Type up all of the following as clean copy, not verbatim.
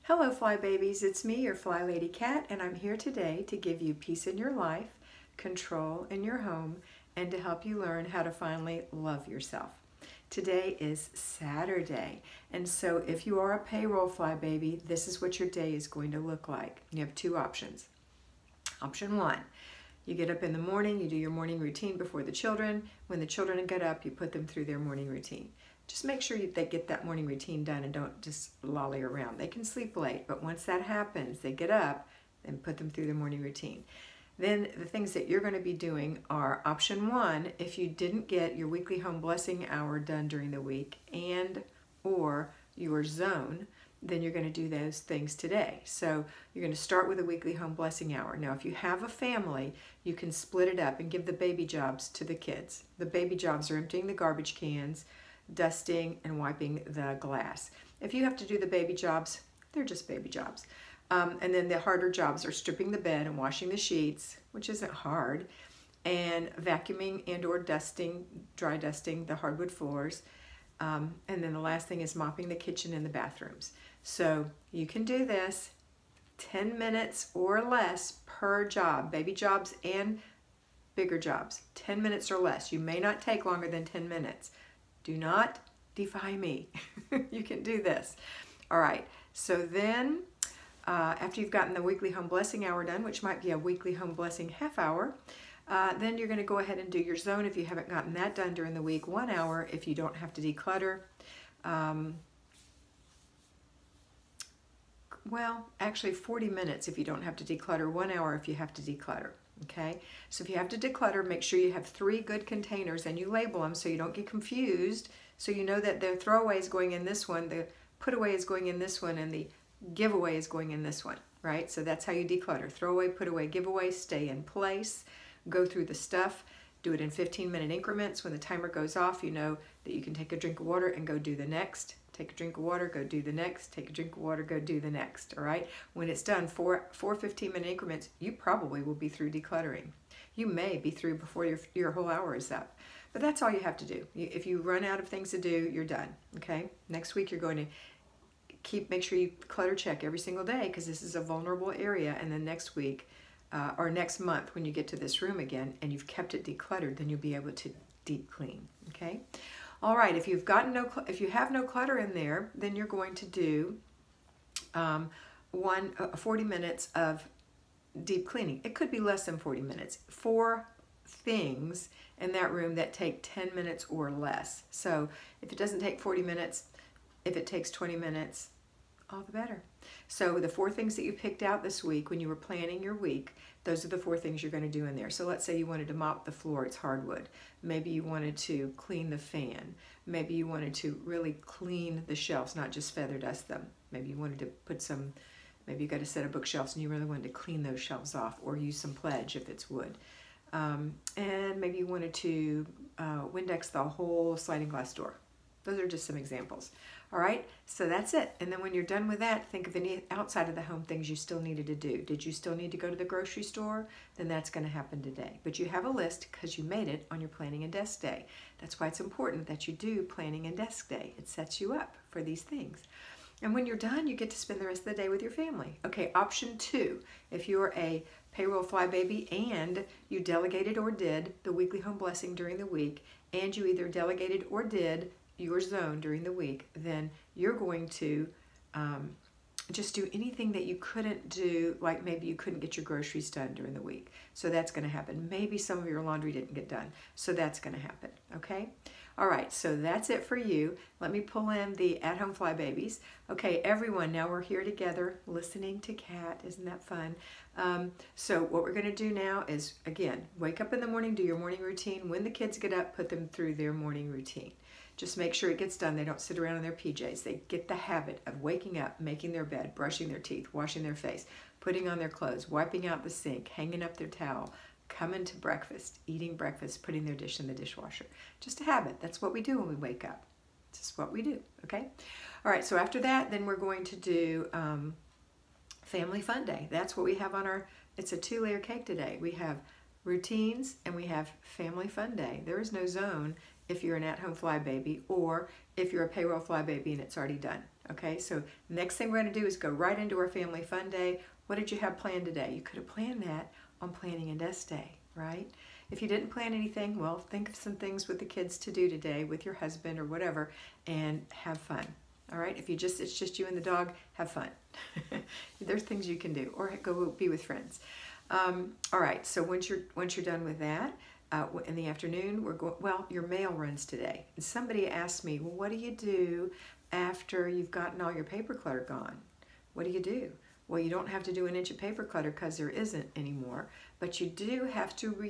Hello Fly Babies, it's me, your FlyLady Kat, and I'm here today to give you peace in your life, control in your home, and to help you learn how to finally love yourself. Today is Saturday, and so if you are a payroll Fly Baby, this is what your day is going to look like. You have two options. Option one, you get up in the morning, you do your morning routine before the children. When the children get up, you put them through their morning routine. Just make sure they get that morning routine done and don't just lolly around. They can sleep late, but once that happens, they get up and put them through their morning routine. Then the things that you're going to be doing are option one, if you didn't get your weekly home blessing hour done during the week and or your zone, then you're going to do those things today. So you're going to start with a weekly home blessing hour. Now, if you have a family, you can split it up and give the baby jobs to the kids. The baby jobs are emptying the garbage cans, dusting, and wiping the glass. If you have to do the baby jobs, they're just baby jobs. And then the harder jobs are stripping the bed and washing the sheets, which isn't hard, and vacuuming and or dusting, dry dusting the hardwood floors. And then the last thing is mopping the kitchen and the bathrooms. So you can do this 10 minutes or less per job, baby jobs and bigger jobs, 10 minutes or less. You may not take longer than 10 minutes. Do not defy me. You can do this. All right, so then after you've gotten the weekly home blessing hour done, which might be a weekly home blessing half hour, then you're going to go ahead and do your zone if you haven't gotten that done during the week, 1 hour if you don't have to declutter. Well, actually 40 minutes if you don't have to declutter, 1 hour if you have to declutter. Okay, so if you have to declutter, make sure you have 3 good containers and you label them so you don't get confused. So you know that the throwaway is going in this one, the put away is going in this one, and the giveaway is going in this one, right? So that's how you declutter. Throwaway, put away, giveaway, stay in place, go through the stuff, do it in 15-minute increments. When the timer goes off, you know that you can take a drink of water and go do the next. Take a drink of water, go do the next. Take a drink of water, go do the next, all right? When it's done, four 15-minute increments, you probably will be through decluttering. You may be through before your whole hour is up. But that's all you have to do. If you run out of things to do, you're done, okay? Next week, you're going to make sure you clutter check every single day because this is a vulnerable area. And then next week, or next month, when you get to this room again and you've kept it decluttered, then you'll be able to deep clean, okay? All right, if you have no clutter in there, then you're going to do 40 minutes of deep cleaning. It could be less than 40 minutes. 4 things in that room that take 10 minutes or less. So if it doesn't take 40 minutes, if it takes 20 minutes, all the better. So the 4 things that you picked out this week when you were planning your week, those are the 4 things you're going to do in there. So let's say you wanted to mop the floor, it's hardwood. Maybe you wanted to clean the fan. Maybe you wanted to really clean the shelves, not just feather dust them. Maybe you wanted to put maybe you got a set of bookshelves and you really wanted to clean those shelves off or use some pledge if it's wood. And maybe you wanted to Windex the whole sliding glass door. Those are just some examples. All right, so that's it. And then when you're done with that, think of any outside of the home things you still needed to do. Did you still need to go to the grocery store? Then that's going to happen today. But you have a list because you made it on your planning and desk day. That's why it's important that you do planning and desk day. It sets you up for these things. And when you're done, you get to spend the rest of the day with your family. Okay, option 2, if you're a payroll Fly Baby and you delegated or did the weekly home blessing during the week, and you either delegated or did your zone during the week, then you're going to just do anything that you couldn't do, like maybe you couldn't get your groceries done during the week. So that's going to happen. Maybe some of your laundry didn't get done. So that's going to happen, okay? All right, so that's it for you. Let me pull in the at-home Fly Babies. Okay, everyone, now we're here together listening to Kat. Isn't that fun? So what we're going to do now is, again, wake up in the morning, do your morning routine. When the kids get up, put them through their morning routine. Just make sure it gets done. They don't sit around in their PJs. They get the habit of waking up, making their bed, brushing their teeth, washing their face, putting on their clothes, wiping out the sink, hanging up their towel, coming to breakfast, eating breakfast, putting their dish in the dishwasher. Just a habit. That's what we do when we wake up. It's just what we do, okay? All right, so after that, then we're going to do Family Fun Day. That's what we have on it's a 2-layer cake today. We have routines and we have Family Fun Day. There is no zone if you're an at-home Fly Baby or if you're a payroll Fly Baby and it's already done. Okay, so next thing we're going to do is go right into our family fun day. What did you have planned today? You could have planned that on Planning a Desk Day, right? If you didn't plan anything, well, think of some things with the kids to do today with your husband or whatever, and have fun. All right, if it's just you and the dog, have fun. There's things you can do, or go be with friends. All right, so once you're done with that, in the afternoon, your mail runs today. And somebody asked me, well, what do you do after you've gotten all your paper clutter gone? What do you do? Well, you don't have to do an inch of paper clutter because there isn't anymore, but you do have to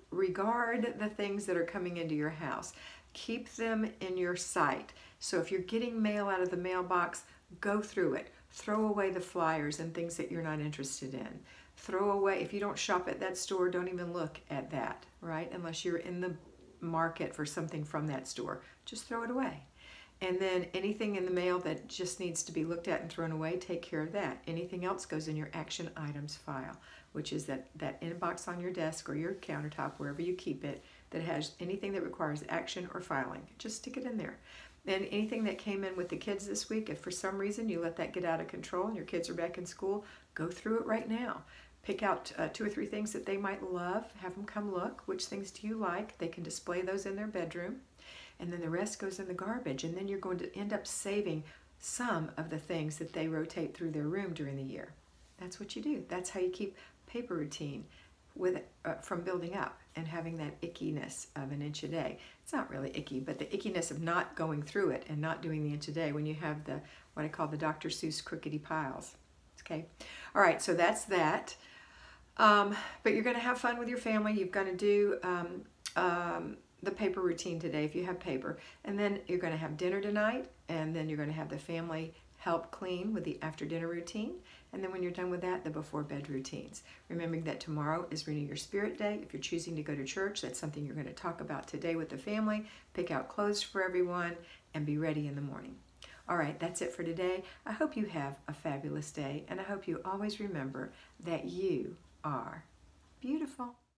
regard the things that are coming into your house. Keep them in your sight. So if you're getting mail out of the mailbox, go through it. Throw away the flyers and things that you're not interested in. Throw away, if you don't shop at that store, don't even look at that, right? Unless you're in the market for something from that store. Just throw it away. And then anything in the mail that just needs to be looked at and thrown away, take care of that. Anything else goes in your action items file, which is that inbox on your desk or your countertop, wherever you keep it, that has anything that requires action or filing. Just stick it in there. And anything that came in with the kids this week, if for some reason you let that get out of control and your kids are back in school, go through it right now. Pick out 2 or 3 things that they might love. Have them come look. Which things do you like? They can display those in their bedroom. And then the rest goes in the garbage. And then you're going to end up saving some of the things that they rotate through their room during the year. That's what you do. That's how you keep paper routine from building up and having that ickiness of an inch a day. It's not really icky, but the ickiness of not going through it and not doing the inch a day when you have what I call the Dr. Seuss crookedy piles. Okay. All right, so that's that. But you're going to have fun with your family. You're going to do the paper routine today if you have paper. And then you're going to have dinner tonight. And then you're going to have the family help clean with the after dinner routine. And then when you're done with that, the before bed routines. Remembering that tomorrow is Renew Your Spirit Day. If you're choosing to go to church, that's something you're going to talk about today with the family. Pick out clothes for everyone and be ready in the morning. All right, that's it for today. I hope you have a fabulous day. And I hope you always remember that you are beautiful.